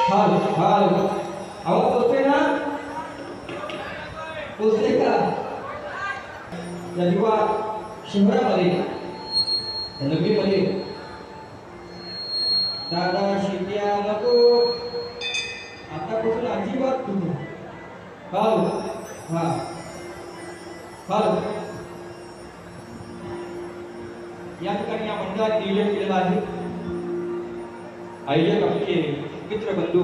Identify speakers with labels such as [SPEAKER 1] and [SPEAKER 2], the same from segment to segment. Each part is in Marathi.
[SPEAKER 1] हाल हाल आवाज पोचते ना पोचते का या युवा शहरामध्ये नगरीमध्ये दादा शिट्या नको आतापासून अजिबात तुम्ही हाल हा हाल या ठिकाणी या मंडळात नियोजन केलेलं आहे आयोजक आमचे मित्र बंधू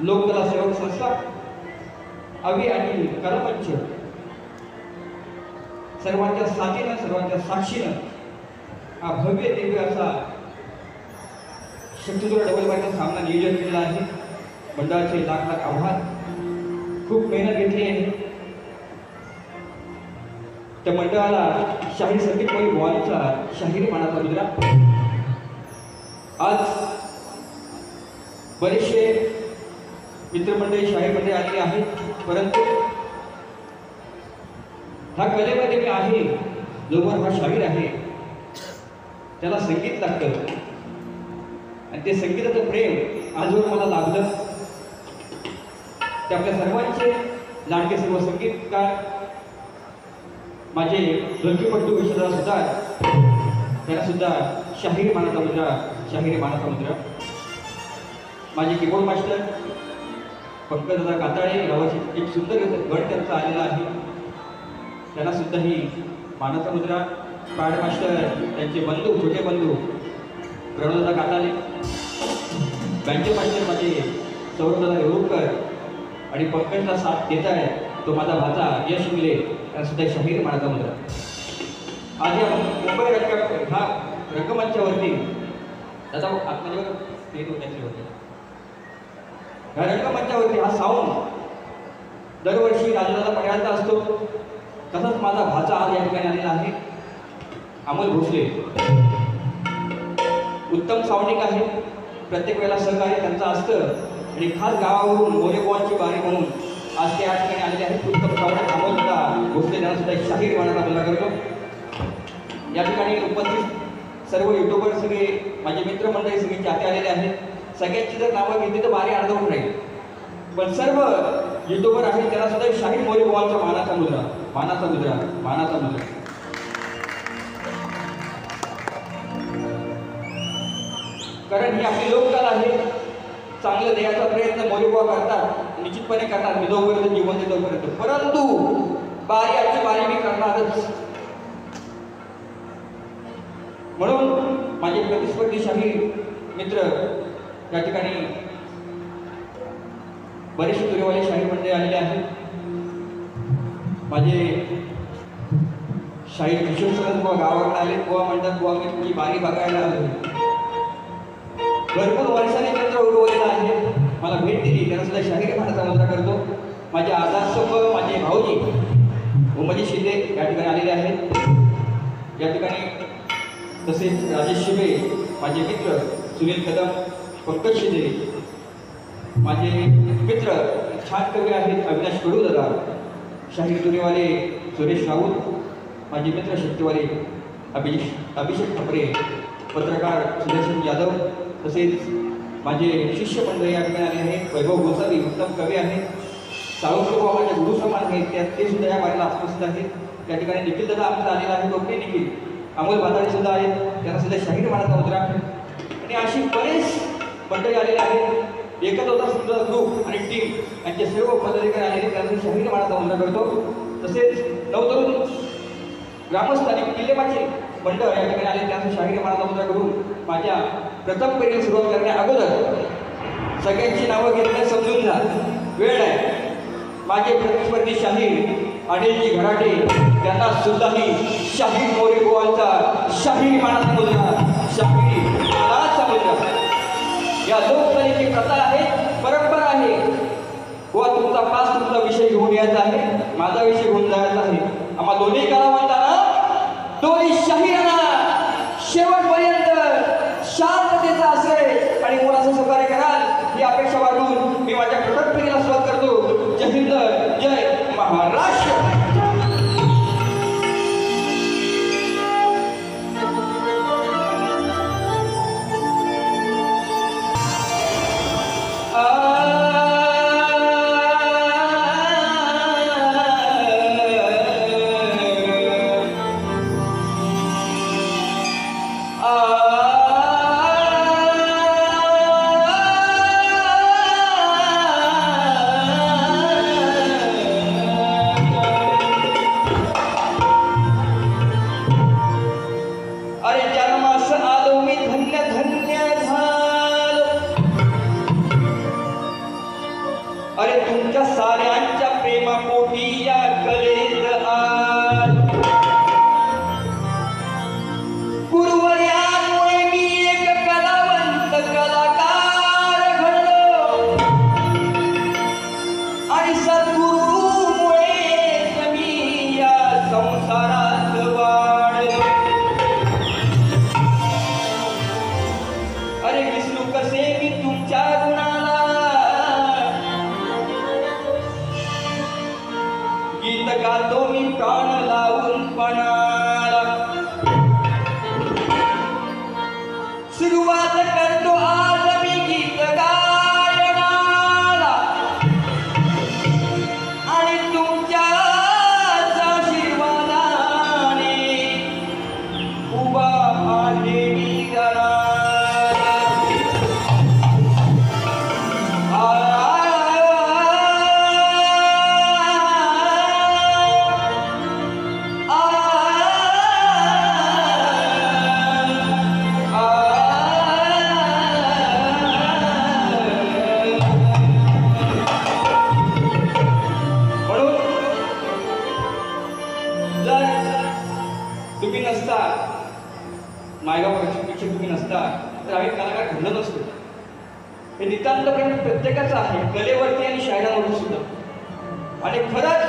[SPEAKER 1] लोककला सेवक संस्था अवी आणि कलामंच सर्वांच्या साथीनं सर्वांच्या साक्षीनं हा भव्य दिव्य असा शक्तीजोड डबल बायचा सामना नियोजन केलेला आहे मंडळाचे लाख लाख आभार खूप मेहनत घेतली आहे त्या मंडळाला शाहीर संगीत मोहित बुवांचा शाहीर मानाचा मुद्रा आज बरेचसे मित्रमंडळी शाहीर मंडळी आलेले आहेत परंतु हा कलेमध्ये मी आहे जोवर हा शाहीर आहे त्याला संगीत लागतं आणि ते संगीताचं प्रेम आजवर मला लाभलं ते आपल्या सर्वांचे लाडके सर्व संगीतकार माझे ढोलकीपट्टू विश्वनाथ सुतार त्यांना सुद्धा शाहीर मानाचा मुद्रा शाहीर मानाचा मुद्रा माझे कीबोर्ड मास्टर पंकजदादा काताळे गावाची एक सुंदर गट त्यांचा आलेला आहे त्यांना सुद्धा ही मानाचा मुद्रा पॅड मास्टर त्यांचे बंधू छोटे बंधू प्रणवदादा काताळे बँके मास्टर माझे सौरभदादा येऊरकर आणि पंकजला साथ देत आहे तो माझा भाचा यश मिले त्यांना सुद्धा शाहीर मानाचा मुद्रा आज या मुंबई रंगमंचावरती दादा आत्मनिर्भर स्टेज होते या रंगमंचावरती हा साऊंड दरवर्षी राजदादा पड्याचा असतो तसंच माझा भाचा आज या ठिकाणी आलेला आहे अमोल भोसले उत्तम साऊंडिंग आहे प्रत्येक वेळेला सहकार्य त्यांचं असतं आणि खास गावावरून मोरेबुवांची बारी म्हणून आज ते या ठिकाणी आलेले आहेत उत्तम साऊंडिंग अमोल सुद्धा भोसले त्यांना सुद्धा शाहीर मानाचा मुद्रा करतो या ठिकाणी उपस्थित सर्व युट्यूबर सगळे माझे मित्रमंडळी सगळे चाहते आलेले आहेत सगळ्यांची जर नावं घेतली तर बारी अर्धवट राहील पण सर्व युट्यूबर आहेत त्यांना सुद्धा शाहीर मोरेबुवांचा मानाचा मुद्रा मानाचा मुद्रा मानाचा मुद्रा कारण ही आपली लोककला आहे चांगलं देण्याचा प्रयत्न मोरेबुवा करतात निश्चितपणे करतात मी जोपर्यंत जीवन देतो तोपर्यंत परंतु बारी आजची बारी मी करणारच म्हणून माझे प्रतिस्पर्धी शाहीर मित्र या ठिकाणी बरेचसे तुरेवाले शाहीर मंडळी आलेले आहेत माझे शाहीर किशोर बुवा गावाकडे आले बुवा म्हणतात बुवा मी तुझी बारी बघायला आलो भरपूर वर्षाने मित्र उडवलेला आहे मला भेट दिली त्यांना सुद्धा शाहीर मानाचा मुद्रा करतो माझे आधारस्तंभ माझे भाऊजी उमजी शिंदे या ठिकाणी आलेले आहेत या ठिकाणी तसेच राजेश शिबे माझे मित्र सुनील कदम पंकज शिंदे माझे मित्र छान कवी आहेत अविनाश कडूदादा शाहीर तुरेवाले सुरेश राऊत माझे मित्र शक्तीवाले अभिषेक ठाकरे पत्रकार सुदर्शन यादव तसेच माझे शिष्य मंडळी या ठिकाणी आले आहेत वैभव गोसावी उत्तम कवी आहेत सावंत माझे गुरु समान आहेत त्यात ते सुद्धा या बारीला उपस्थित आहेत त्या ठिकाणी निखिल दादा आमचा आलेला आहे कोकणी निखिल अमोल भाताडे सुद्धा आहेत त्यांना सुद्धा शाहीर मानाचा मुद्रा आणि अशी बरेच मंडळी आलेले आहेत एकच होता सुद्धा ग्रुप आणि टीम यांचे सर्व पदाधिकारी आलेले त्यांना शाहीर मानाचा मुद्रा करतो तसेच नवतरुण ग्रामस्थानी किल्लेमाची मंडळ या ठिकाणी आले त्यांचा शाहीर मानाचा मुद्रा करून माझ्या प्रथम पेढीला सुरुवात करण्या अगोदर सगळ्यांची नावं घेतल्या समजून घ्या वेळ आहे माझे प्रतिस्पर्धी शाहीर अनिलजी घराटे त्यांना सुद्धाही शाहीर मोरेबुवांचा शाहीर मानाचा मुद्रा शाहीर मानाचा मुद्रा या लोककलेची प्रथा आहे परंपरा आहे व तुमचा पास तुमचा विषय घेऊन यायचा आहे माझा विषय घेऊन जायचा आहे आम्हा दोन्ही कलावंतांना दोन्ही शाहीरांना शेवटपर्यंत शांततेचा आश्रय आणि मुलाचं सहकार्य कराल ही अपेक्षा वाढवून मी माझ्या प्रथम पिढीला सुरुवात करतो जय हिंद जय महाराष्ट्र अरे विसरू कसे मी तुमच्या गुणाला, गीत गातो मी प्राण लावून पणाला, सुरुवात करतो आज मी गीत गायनाला, आणि तुमच्याच आशीर्वादाने उभा आहे मी जरा. तुम्ही नसता, मायगाव परीक्षेपेक्षा तुम्ही नसता तर आम्ही कलाकार घडलो नसतो. हे नितांत प्रेम प्रत्येकाचं आहे, कलेवरती आणि शायरावरती सुद्धा. आणि खरंच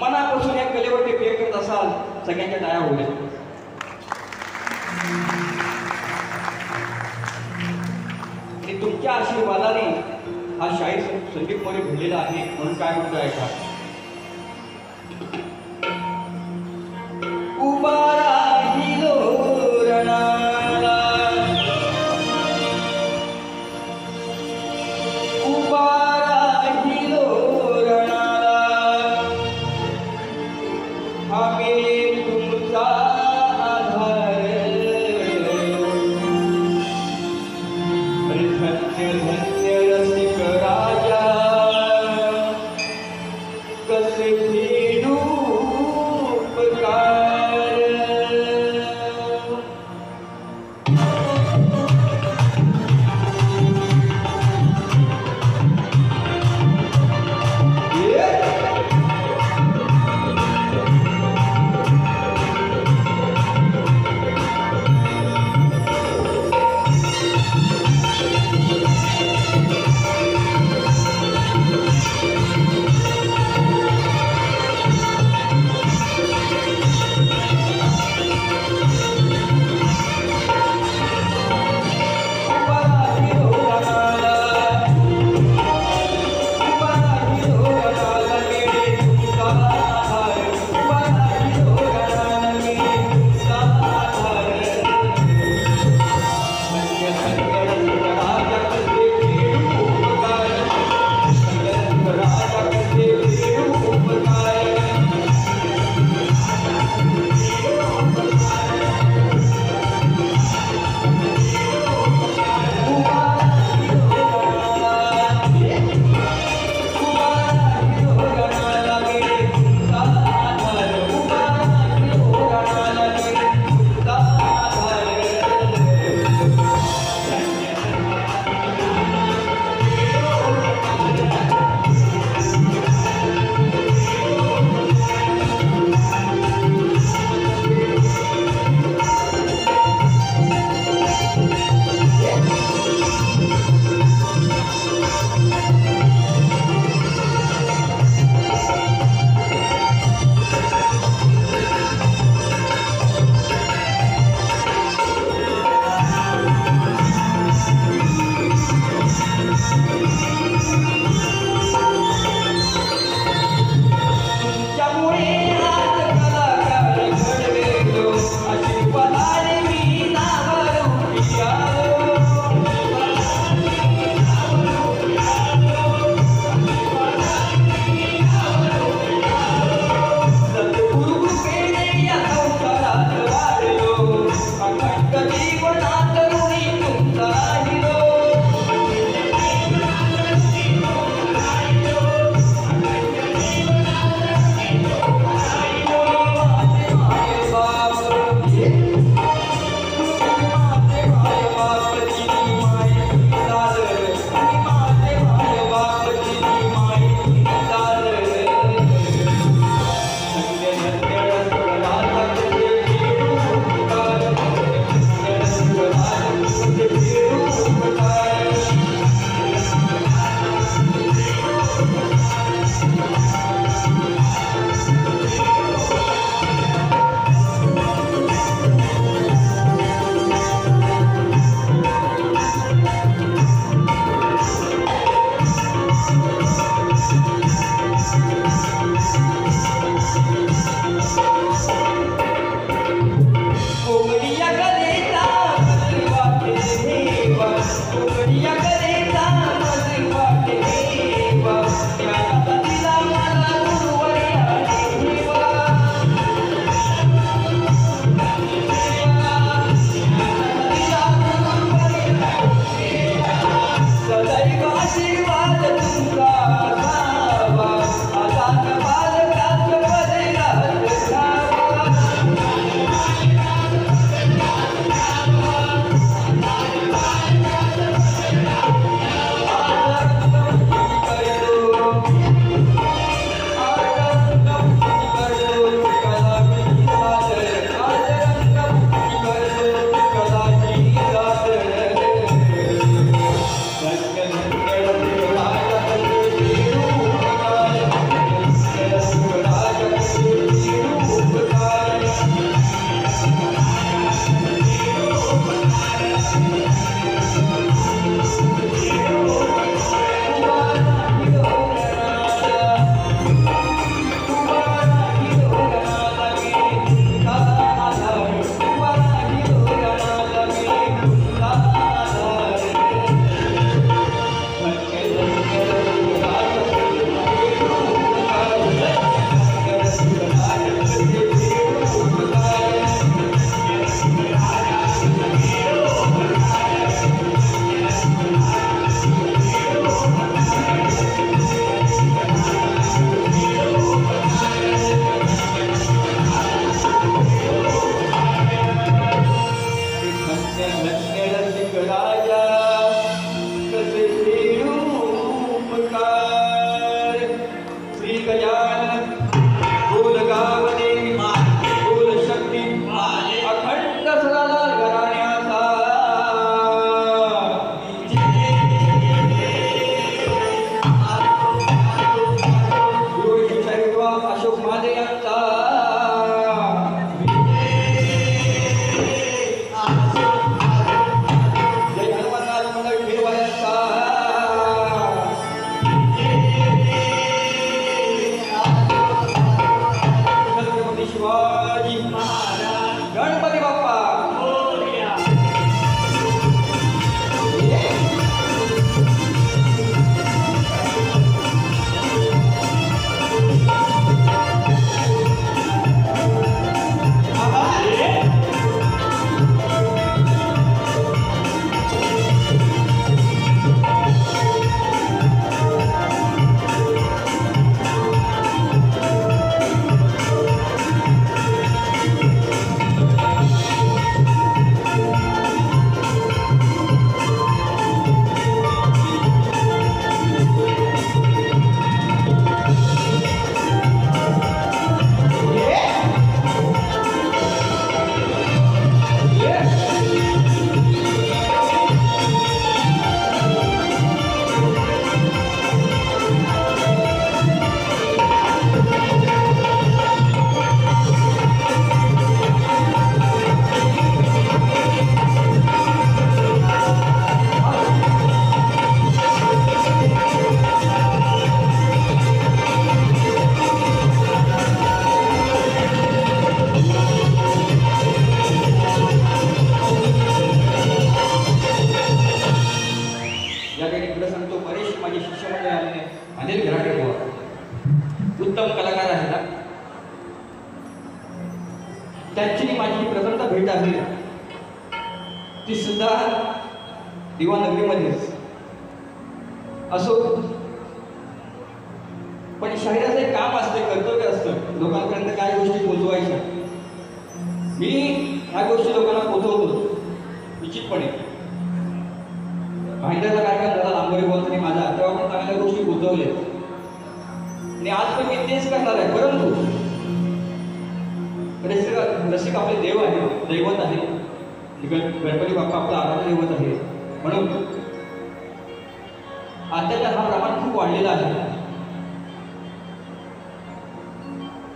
[SPEAKER 1] मनापासून या कलेवरती प्रेम करत असाल, सगळ्यांच्या टाळ्या होऊ द्या. आणि तुमच्या आशीर्वादाने हा शाहीर संदीप मोरे घडलेला आहे. म्हणून काय म्हणतो ऐका. उभा राहिलो रणाला, उभा राहिलो रणाला, आम्ही तुमचा आधार. धन्य धन्य रसिक राजा, त्यांची माझी प्रथमतः भेट आहे ती सुद्धा दिवानगरीमध्येच असो. पण शाहिराचं एक काम असते, कर्तव्य असतं लोकांपर्यंत काय गोष्टी पोहोचवायच्या. मी ह्या गोष्टी लोकांना पोहोचवतो निश्चितपणे. भांड्याचा कार्यक्रम झाला लांबोरी बोलताना माझा, तेव्हा पण चांगल्या गोष्टी पोहोचवल्या आणि आज पण मी तेच करणार आहे. परंतु रसिक आपले देव आहे, दैवत आहे, गणपती बाप्पा आपला आराध्य दैवत आहे. म्हणून अत्याचार हा प्रमाण खूप वाढलेला आहे,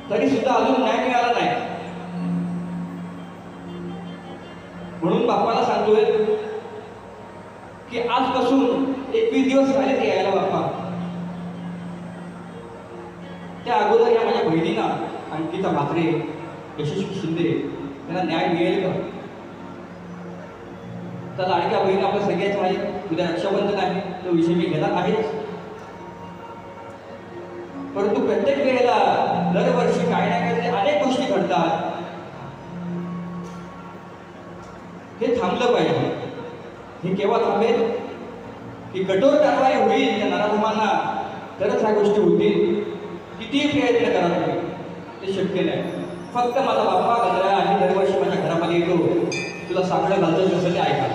[SPEAKER 1] तरी सुद्धा अजून न्याय मिळाला नाही. म्हणून बाप्पाला सांगतोय की आजपासून 21 दिवस राहिले यायला बाप्पा. त्या अगोदर या माझ्या बहिणींना अंकिता म्हात्रे, यशस्वी शिंदे यांना न्याय मिळेल का? तर लाडक्या बहिणी आपल्या सगळ्याच माझी उद्या रक्षाबंधन आहे, तो विषय मी घेणार आहेच. परंतु प्रत्येक वेळेला दरवर्षी काही ना काही अनेक गोष्टी घडतात. हे थांबलं पाहिजे. हे केव्हा थांबेल की कठोर कारवाई होईल त्या नराधमांना, तरच ह्या गोष्टी होतील. कितीही प्रयत्न करा तुम्ही, ते शक्य नाही. फक्त माझा बाप्पा गजरा आहे, दरवर्षी माझ्या घरामध्ये येतो, तुला साखळं घालतो कसं ते ऐका.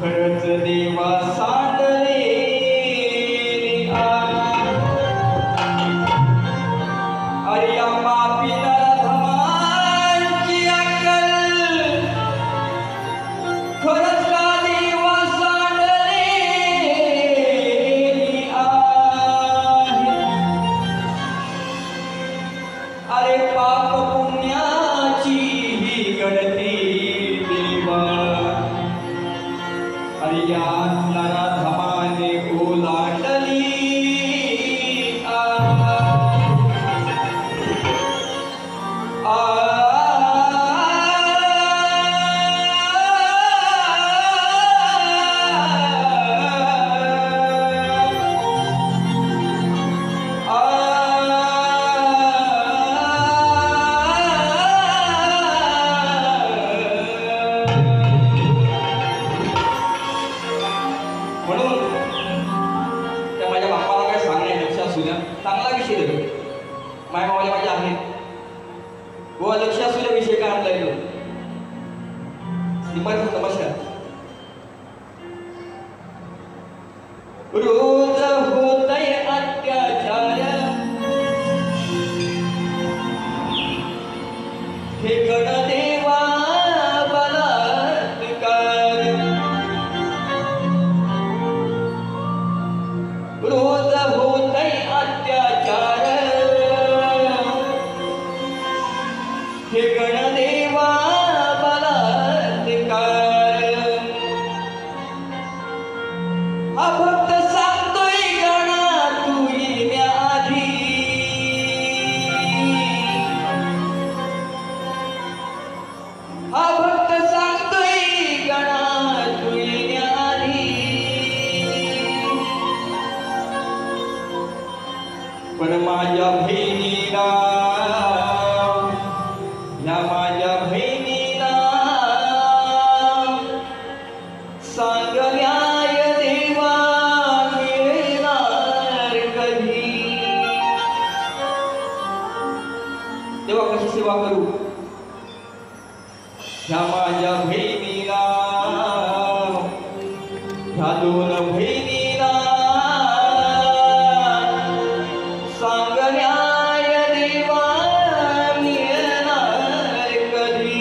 [SPEAKER 1] खरंच देवा सांडले अरे या पापी नराधमांची अक्कल, खरंच का देवा सांडलेली आहे. अरे पाप पुण्याची ही गणती देवा, अरे या नराधमाने ओलांडली. चांगला विषय देतो माय मावाले माझे आहेत गोवा लक्ष असलेला विषय काय आणला येतो नमस्कार. रोज होतय अत्याचार, हे गणदेवा बलात्कार. रोज होतय अत्याचार, हे गणदेवा बलात्कार. हा भक्त सांगतोय गणा तू येण्याआधी, हा भक्त सांगतोय गणा तू येण्याआधी. पण माझ्या बहिणीला, या माझ्या बहिणीला सांग न्याय देवा मिळणार कधी. ह्या माझ्या बहिणीला, ह्या दोन बहिणीला सांगण्याय देवा मिळणार कधी.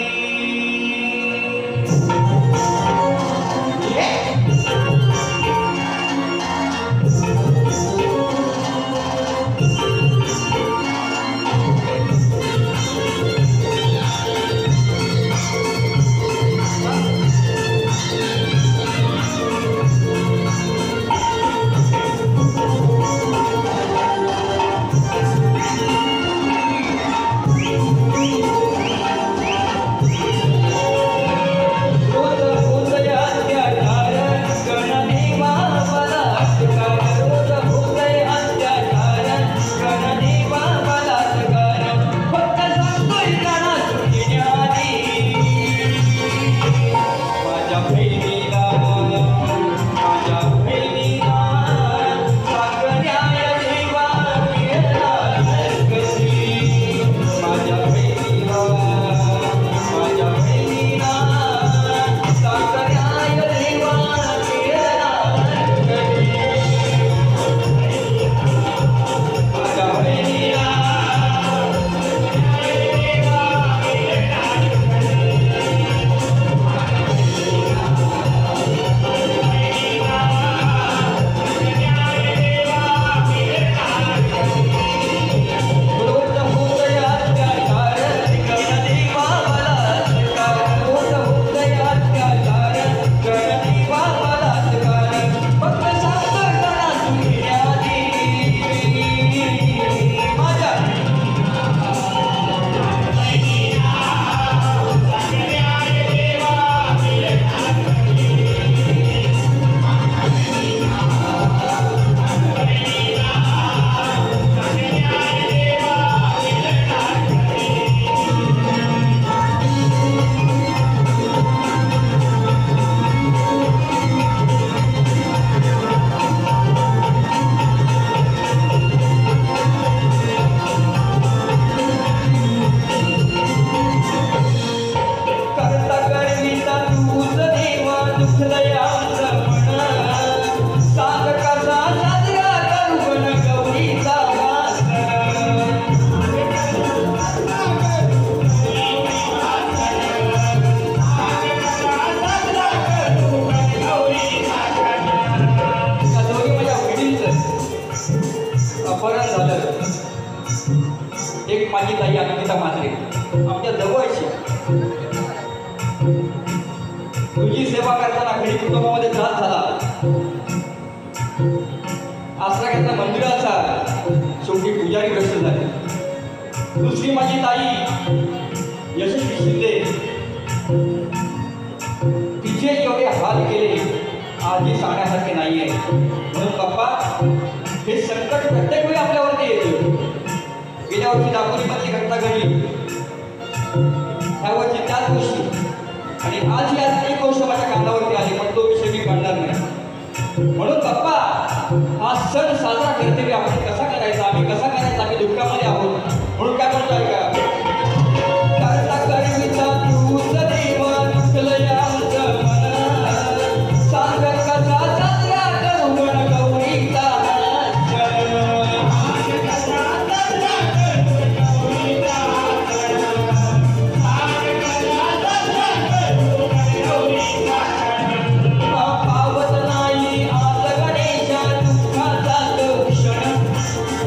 [SPEAKER 1] अपहरण झालं. एक माझी ताई अनिता म्हात्रे आमच्या जवळची, तुझी सेवा करताना घरी कुटुंबामध्ये त्रास झाला, आसरा घेतला मंदिराचा, शेवटी पुजारी ग्रस्त झाले. दुसरी माझी ताई यशस्वी शिंदे, तिचे एवढे हाल केले आजही सांगण्यासारखे नाही आहे. म्हणून बाप्पा, हे संकट प्रत्येक वेळी आपल्यावरती येते. गेल्या वर्षी दापोलीमधली घटना घडली, ह्या वर्षी त्याच गोष्टी, आणि आज यात एक गोष्ट माझ्या कानावरती आली, पण तो विषय मी काढणार नाही. म्हणून बाप्पा, हा सण साजरा करते आपण कसा करायचा, आम्ही कसा करायचा, आम्ही दुःखामध्ये आहोत. म्हणून काय म्हणतोय का,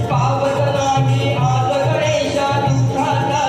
[SPEAKER 1] पावत नाही आज गणेशा दुःखाचा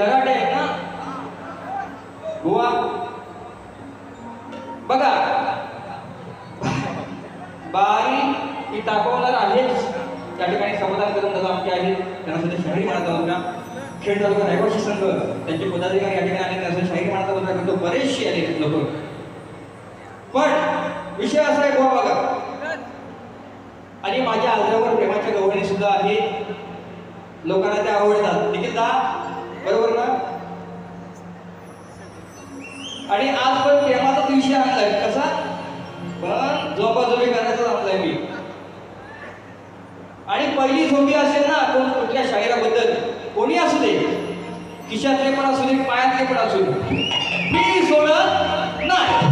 [SPEAKER 1] लराटे आहेत ना बुवा. बघा बाई ही तापवणार आहेच. त्या ठिकाणी समाधान करून दादा आमचे आहेत, त्यांना सध्या शाहीर मानता होता. खेड तालुका रहिवासी संघ त्यांचे पदाधिकारी या ठिकाणी आले, त्यांना शाहीर मानता होता करतो. बरेचसे आले लोक. पण विषय असा आहे बुवा बघा, आणि माझ्या आजरावर प्रेमाच्या गवळणी सुद्धा आहे. लोकांना त्या आवडतात. देखील बरोबर ना. आणि आज पण प्रेमाचाच विषय आणलाय. कसा पण झोपाझोपी करायचं आणलाय मी. आणि पहिली झोपी असेल ना कोण कुठल्या शाहिराबद्दल, कोणी असू दे, खिशातले पण असू दे, पायातले पण असू दे, मी सोडत नाही.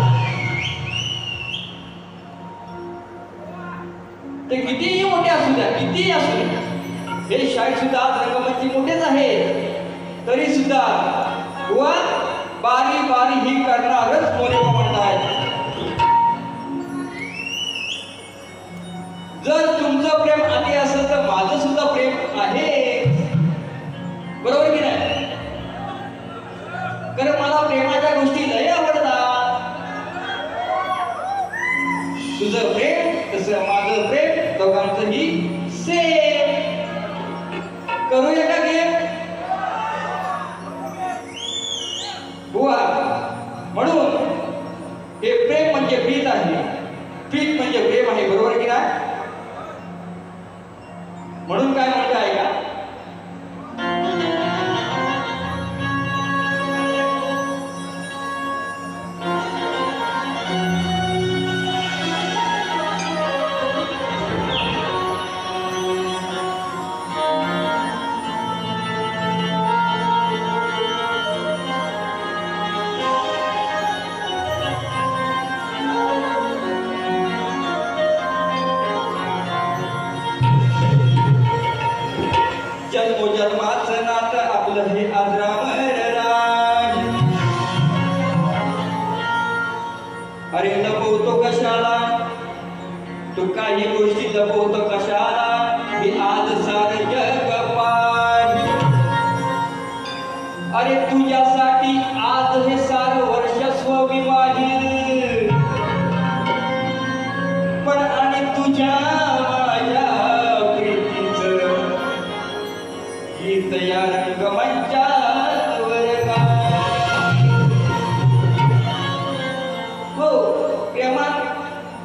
[SPEAKER 1] ते कितीही मोठे असू द्या, कितीही असू द्या. हे शाहीर सुद्धा रंगमंची मोठेच आहे, तरी सुद्धा व बारी बारी ही करणारच मोरे म्हणतात. जर तुमचं प्रेम आधी असेल तर माझं सुद्धा प्रेम आहे. बरोबर की नाही. कारण मला प्रेमाच्या गोष्टी लय आवडतात. तुझं प्रेम तसं माझं प्रेम, दोघांचंही सेम. करूया का गेम बुवा. म्हणून हे प्रेम म्हणजे प्रीत आहे, प्रीत म्हणजे प्रेम आहे. बरोबर की नाही. म्हणून काय म्हणते आहे का, जन्मोजन्माचं नातं आपलं हे आजरामर राज. अरे लपवतो कशाला तू, काही गोष्टी लपवतो कशाला, हे आज सार जग पाय. अरे तुझ्यासाठी आज हे सार वर्षस्व विवाहित. पण आणि तुझ्या या रंगमंचावर हो प्रेमात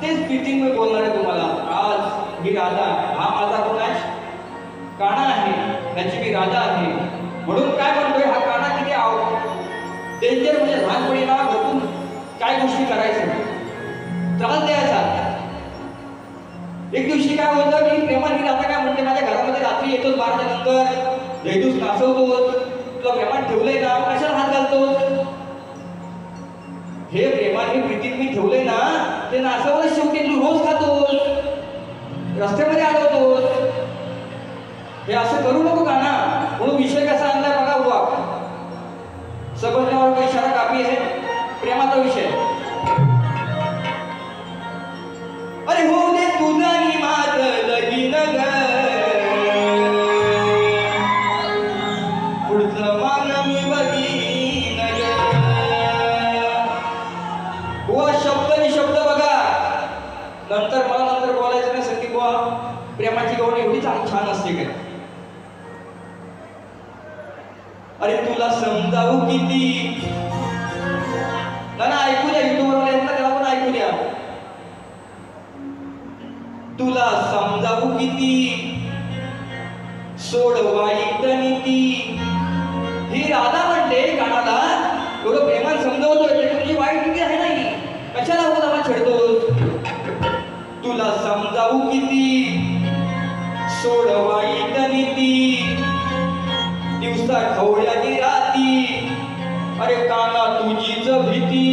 [SPEAKER 1] तेच फिटिंग मी बोलणार आहे तुम्हाला. आज ही राधा, हा माझा कोणाच काना आहे, त्याची मी राधा आहे. म्हणून काय म्हणतोय, हा काना किती डेंजर. म्हणजे लहानपणी ना बघून काय गोष्टी करायचं, त्रास द्यायचा. एक दिवशी काय होतं की प्रेमाने राधा काय म्हणते, माझ्या घरामध्ये रात्री येतोच 12च्या नंतर, जयदूस नाचवतो, तुला प्रेमात ठेवलंय ना, कशाला हात घालतो. हे प्रेमाने प्रीतीत मी ठेवलंय ना, ते नाचवलं शेवटी तू रोज खातो, रस्त्यामध्ये आढळतो. हे असं करू नको का ना. म्हणून विषय कसा आणलाय बघा बुवा. समजण्यावर इशारा काफी आहे. प्रेमाचा विषय. अरे हो दे तुझं आणि माझं लगीन ग, पुढचं मान मी बघीन ग. बुवा शब्द निशब्द बघा. नंतर मला नंतर बोलायचं नाही संगीत बुवा. प्रेमाची गवळणी एवढी छान असते काय. अरे तुला समजावू किती ना, ऐकू द्या. युट्यूबवर येत ना, त्याला पण ऐकू द्या. तुला समजावू किती सोड वाईट नीती. ही राधा म्हणते कानाला, एवढं प्रेमान समजावतोय, तुझी वाईट नीती आहे नाही, कशाला मला छेडतोस. तुला समजावू किती सोड वाईट नीती. दिवसा खवळ्यानी राती, अरे काना तुझीच भीती.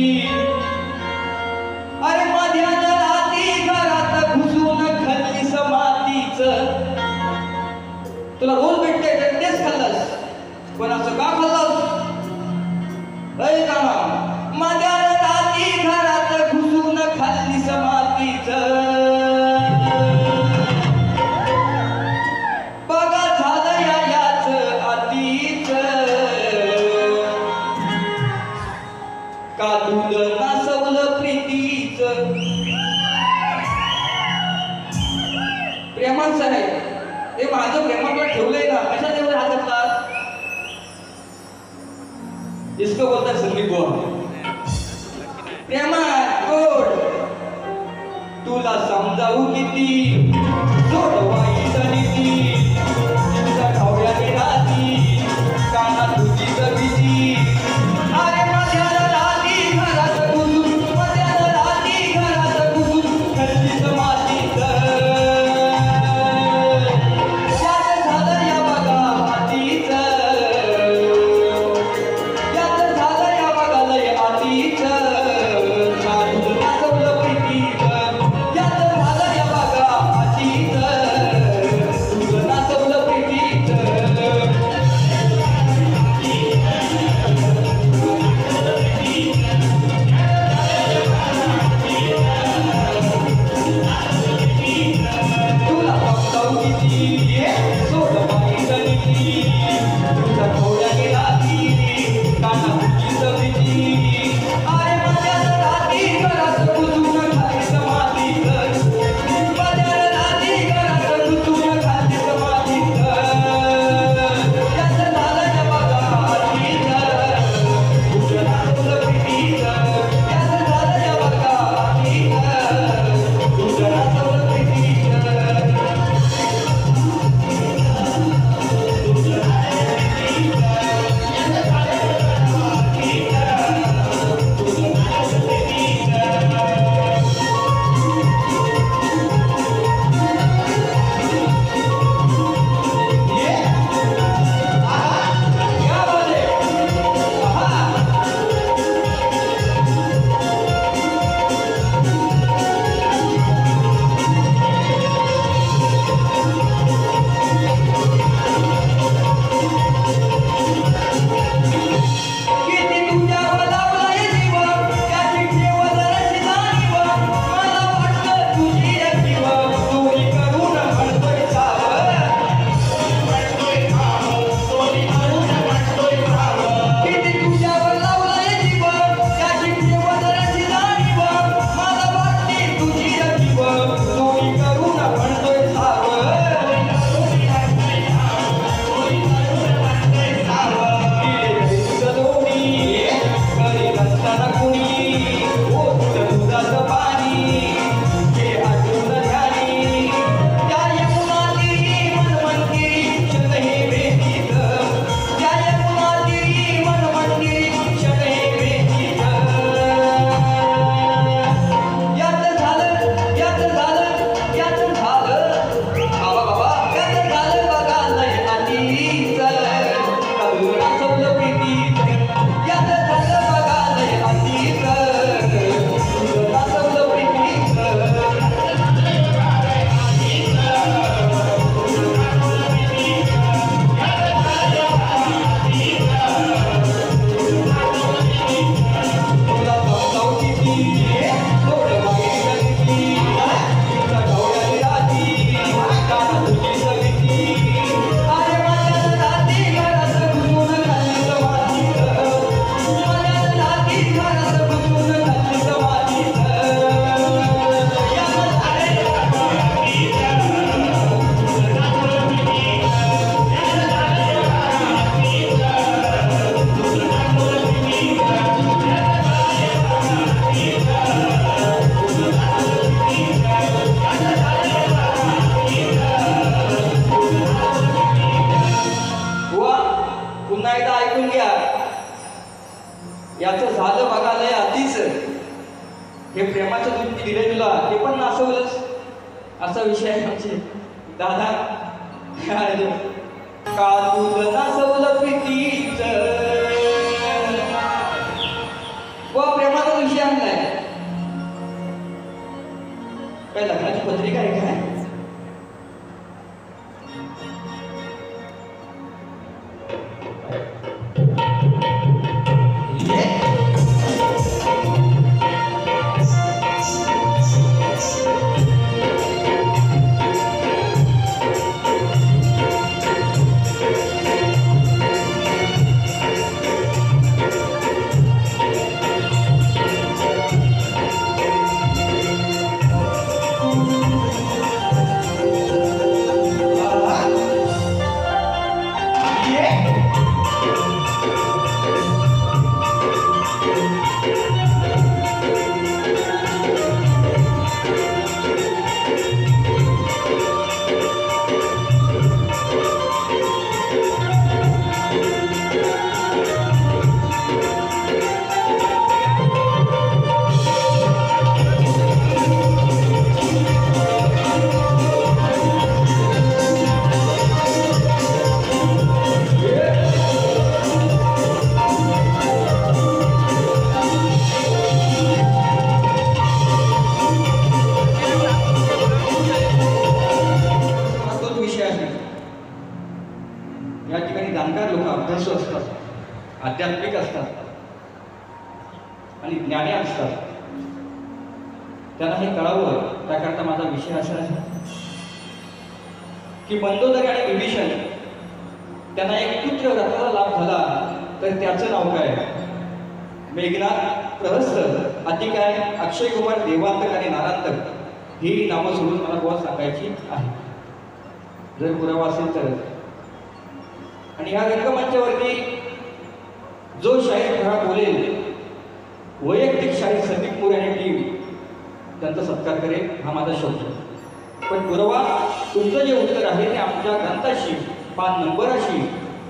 [SPEAKER 1] अरे माझ्या राती घरात घुसून खाल्लीस मातीच. तुला रोज भेटते तेच खाल्लास, पण असं का खाल्लास. अरे काना माझ्या राती घरात घुसून खाल्लीस मातीच. बघा झालं याच आतीच. ते माझं प्रेमाकडे ठेवलंय ना, कशा तेवढे हात असतात? इसको बोलतात संदीप बुवा. प्रेमा गोड तुला समजावू किती, सोडवाई नीती तुझ्या ढवळ्याने राहती काना तुझी जगीची. अरे मध्याला राहती घरात घुसून, मध्याला राहती घरात घुसून, खर्चीच मातीच यात झालं या बघा हातीच, यात झालं या बघा लय आतीच. नाचून नाचवलं प्रीतीच, यात झालं या बघा आतीच, तुझं नाचवलं प्रीतीच. तुला समजावू किती, सोडवाई नीती तुझ्या डोळ्याने राहती काना तुझी जगीची. अरे मध्याला राहती घरात घुसून, खालीच मातीच, मध्याला राहती घरात घुसून, खालीच मातीच. यात झालं या बघा हातीच, तुझं नाचवलं प्रीतीच. यात झालं या बघा हातीच, तुझं नाचवलं प्रीतीच. किती तुझ्यावर लावलाय जीव, त्याची ठेव जराशी जाणीव. मला वाटतं तुझी जीव चोरी करून म्हणतोय साव, किती तुझ्यावर लावलाय जीव, त्याची ठेव जराशी जाणीव. मला वाटते तुझी जीव चोरी करून म्हणतोय साव. घरी नसताना कुणी ओतलं दुधाचं पाणी, हे आठवण झाली त्या यमुना तीरी मनमंदिरी क्षण हे भेटीत, त्या यमुना तीरी मनमंदिरी क्षण हे भेटीत. यात झालं यात झालं यात झालं बाबा बाबा, यात झालं बघा लय आधीच, करून नाचवलं प्रीतीच. यात झालं बघा लय आधीच, तुझं नाचवलं प्रीतीच. तुला समजावू किती, सोडवाई नीती तुझ्या ढवळ्याने राहती काना तुझी जगीची. अरे मध्याला राहती घरात घुसून, खालीच मातीच, मध्याला राहती घरात घुसून, खालीच मातीच. यात झालं या बघा हातीच, बुवा पुन्हा एकदा ऐकून घ्या. याचं झालं बघा लय आधीच, हे प्रेमाचं दूध दिलंय तुला, ते पण नाचवलंच, असा विषय आहे म्हणजे. दादा काय रे? का तुझं नाचवलं प्रीतीच, बुवा प्रेमाचा विषय आणलाय. काय लग्नाची पत्रिका आहे काय? जाणकार लोक अभ्यासू असतात, आध्यात्मिक असतात आणि ज्ञानी असतात, त्यांना हे कळावं त्याकरता माझा विषय असा आहे की मंदोदरी आणि विभीषण त्यांना एक पुत्र रत्नाचा लाभ झाला, तर त्याचं नाव काय? मेघनाथ, प्रहस्त, अतिकाय, अक्षय कुमार, देवांतक आणि नारांतक ही नावं सोडून मला गोवा सांगायची आहे, जर पुरावा असेल तर. आणि ह्या रंगमंचावरती जो शाहीर खरा बोलेल, वैयक्तिक शाहीर संदीप मोरे आणि टीम त्यांचा सत्कार करेल, हा माझा शब्द. पण पुरावा तुमचं जे उत्तर आहे ते आमच्या ग्रंथाशी, पान नंबराशी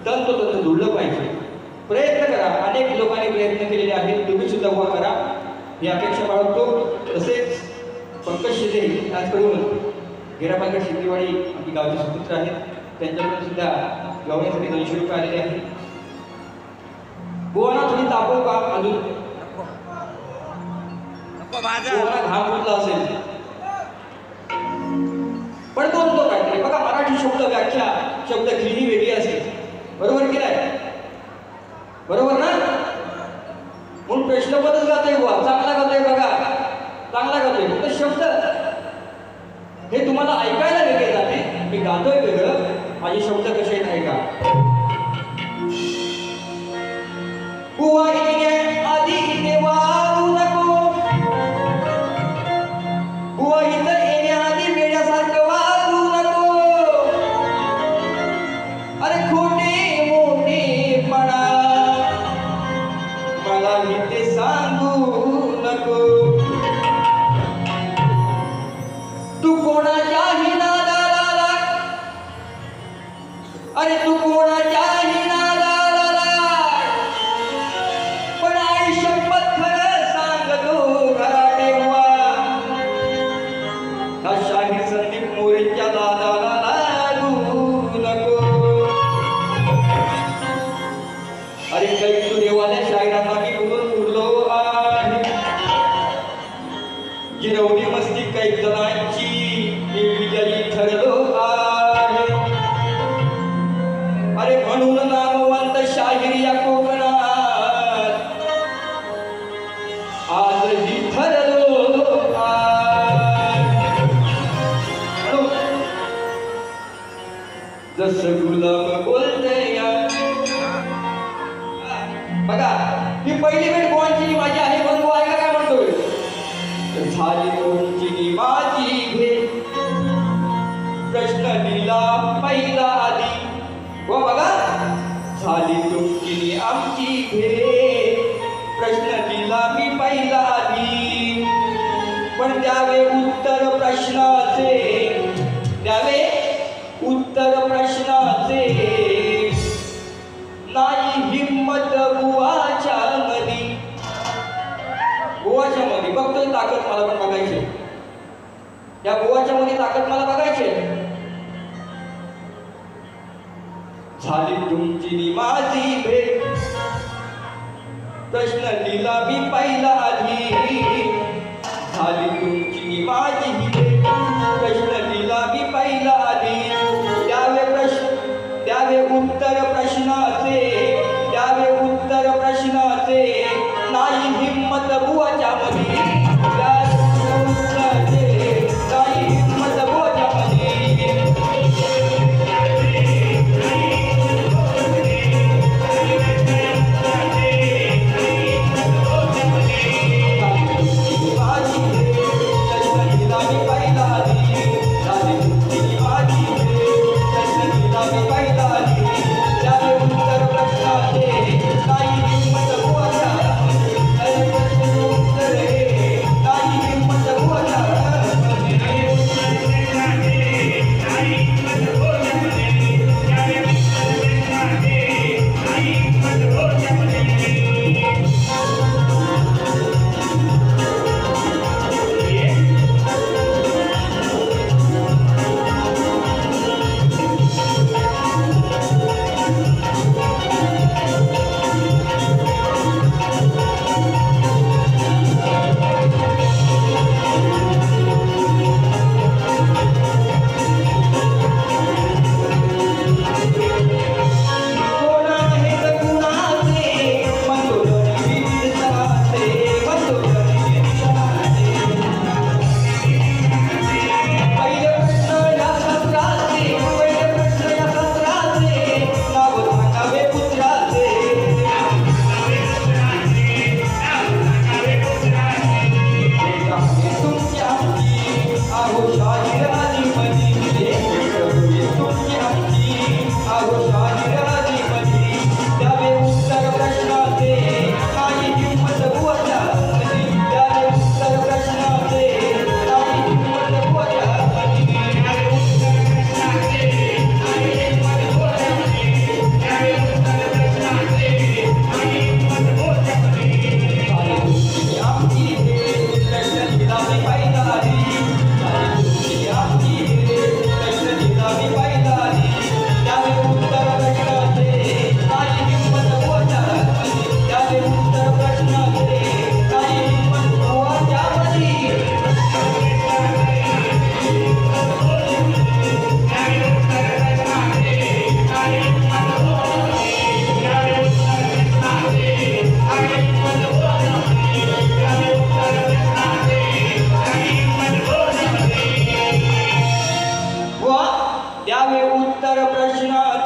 [SPEAKER 1] तंतोतंत जुळलं पाहिजे. प्रयत्न करा, अनेक लोकांनी प्रयत्न केलेले आहेत, तुम्ही सुद्धा उभा करा ही अपेक्षा बाळगतो. तसेच पंकज शिंदे त्याचकडून गेरापालकर शिंदेवाडी आमची गावचे सुपुत्र आहेत, त्यांच्याकडून सुद्धा गवण्यासाठी 200 रुपये आलेले आहेत. गोवाना थोडी तापव का अजून गोवाना घाम फुटला असेल पण तो काहीतरी बघा. मराठी शब्द व्याख्या, शब्द खेळी वेगळी असते, बरोबर की नाही? बरोबर ना? म्हणून प्रश्नपदच गातोय गोवा, चांगला गातोय बघा, चांगला गातोय. फक्त शब्द हे तुम्हाला ऐकायला वेगळे जाते, मी गातोय वेगळं, माझे शब्द कसे आहेत ऐका. गोवा आधी देवारू नको, गोवा इथं येण्याआधी वेड्यासारखं वागू नको. अरे खोटे मोठेपणा मला इथे सांगू नको. तू कोणाच्याही नादाला लाग, अरे तू कोणाच्याही नादाला लाग, पण आई शपथ खरं सांगतो घराटे हुआ, हा शाहीर संदीप मोरेच्या दादाला लागू नको. अरे काही तू देवाल्या शाहिरांना मी बोलून उरलो आहे, गिरवली मस्ती काही जणांची मी विजयी ठरलो आहे. अरे म्हणून नामवंत शाहीर या कोकणात आजही ठरलो आहे. जसं गुलाम बोलते बघा, ही पहिली भेट गोवांची माझी आहे, म्हणून ऐका काय म्हणतोय. झाली तुमची माझी भेट, प्रश्न दिला पहिला आधी. हो बघा, झाली तुमची आमची भेट, प्रश्न दिला मी पहिला आधी. पण द्यावे उत्तर प्रश्नाचे, द्यावे उत्तर प्रश्नाचे, नाही हिम्मत बुवाच्या मधी. गोवाच्या मध्ये बघतोय ताकद मला पण बघायची, या गोवाच्या मध्ये ताकद मला बघायची. झाली तुमची माझी भेट, प्रश्न दिला मी पहिला आधी. झाली तुमची माझी भेट, प्रश्न दिला मी पहिला आधी. द्यावे उत्तर प्रश्नाचे, द्यावे उत्तर प्रश्नाचे, नाही हिम्मत बुवाच्या मधी. नाही हिम्मत बुवाच्या मधी. माझी प्रश्न दिला मी उत्तर प्रश्न